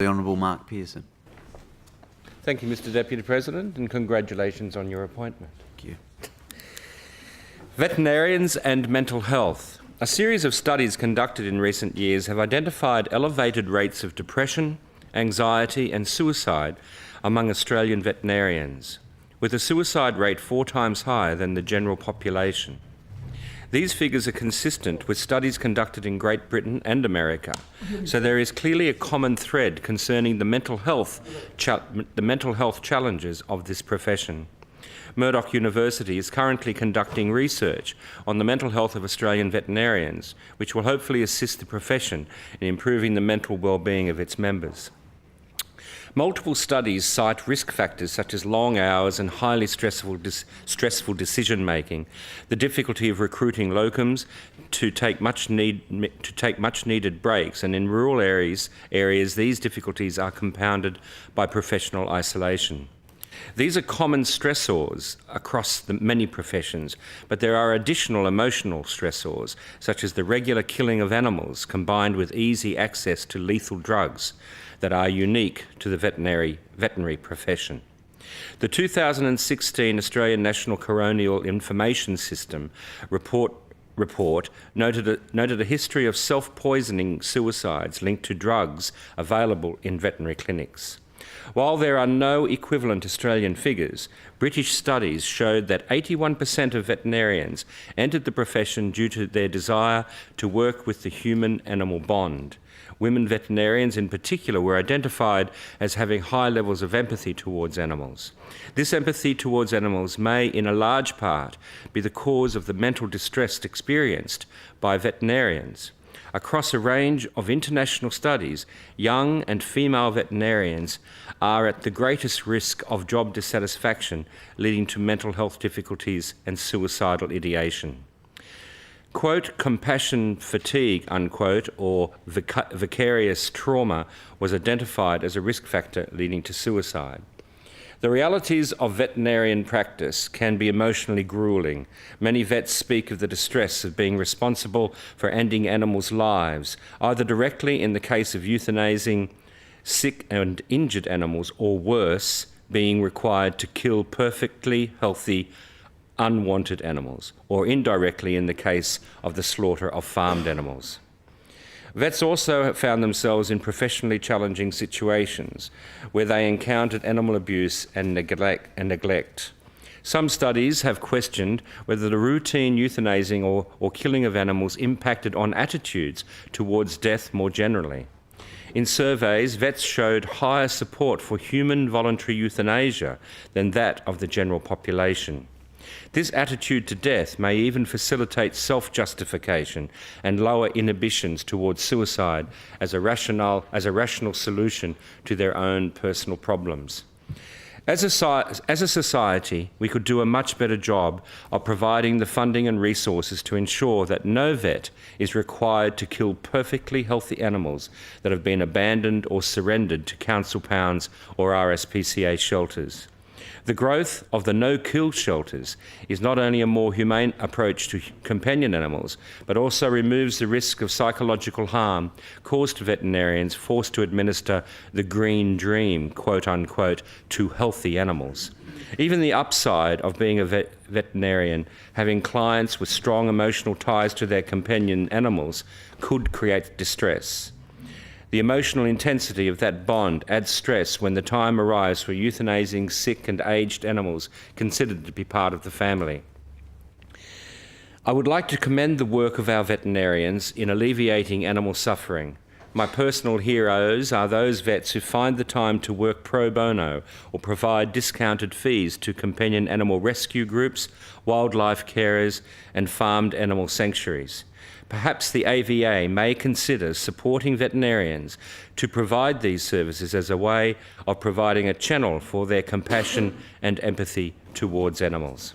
The Honourable Mark Pearson. Thank you, Mr Deputy President, and congratulations on your appointment. Thank you. Veterinarians and mental health. A series of studies conducted in recent years have identified elevated rates of depression, anxiety and suicide among Australian veterinarians, with a suicide rate 4 times higher than the general population. These figures are consistent with studies conducted in Great Britain and America, so there is clearly a common thread concerning the mental health challenges of this profession. Murdoch University is currently conducting research on the mental health of Australian veterinarians, which will hopefully assist the profession in improving the mental well-being of its members. Multiple studies cite risk factors such as long hours and highly stressful decision-making, the difficulty of recruiting locums to take much needed breaks, and in rural areas these difficulties are compounded by professional isolation. These are common stressors across many professions, but there are additional emotional stressors, such as the regular killing of animals combined with easy access to lethal drugs that are unique to the veterinary profession. The 2016 Australian National Coronial Information System report noted a history of self-poisoning suicides linked to drugs available in veterinary clinics. While there are no equivalent Australian figures, British studies showed that 81% of veterinarians entered the profession due to their desire to work with the human-animal bond. Women veterinarians in particular were identified as having high levels of empathy towards animals. This empathy towards animals may, in a large part, be the cause of the mental distress experienced by veterinarians. Across a range of international studies, young and female veterinarians are at the greatest risk of job dissatisfaction, leading to mental health difficulties and suicidal ideation. Quote, compassion fatigue, unquote, or vicarious trauma was identified as a risk factor leading to suicide. The realities of veterinarian practice can be emotionally grueling. Many vets speak of the distress of being responsible for ending animals' lives, either directly in the case of euthanizing sick and injured animals, or worse, being required to kill perfectly healthy, unwanted animals, or indirectly in the case of the slaughter of farmed animals. Vets also have found themselves in professionally challenging situations where they encountered animal abuse and neglect. Some studies have questioned whether the routine euthanizing or killing of animals impacted on attitudes towards death more generally. In surveys, vets showed higher support for human voluntary euthanasia than that of the general population. This attitude to death may even facilitate self-justification and lower inhibitions towards suicide as a rational solution to their own personal problems. As a society, we could do a much better job of providing the funding and resources to ensure that no vet is required to kill perfectly healthy animals that have been abandoned or surrendered to council pounds or RSPCA shelters. The growth of the no-kill shelters is not only a more humane approach to companion animals, but also removes the risk of psychological harm caused to veterinarians forced to administer the green dream, quote unquote, to healthy animals. Even the upside of being a veterinarian, having clients with strong emotional ties to their companion animals, could create distress. The emotional intensity of that bond adds stress when the time arrives for euthanizing sick and aged animals considered to be part of the family. I would like to commend the work of our veterinarians in alleviating animal suffering. My personal heroes are those vets who find the time to work pro bono or provide discounted fees to companion animal rescue groups, wildlife carers, and farmed animal sanctuaries. Perhaps the AVA may consider supporting veterinarians to provide these services as a way of providing a channel for their compassion and empathy towards animals.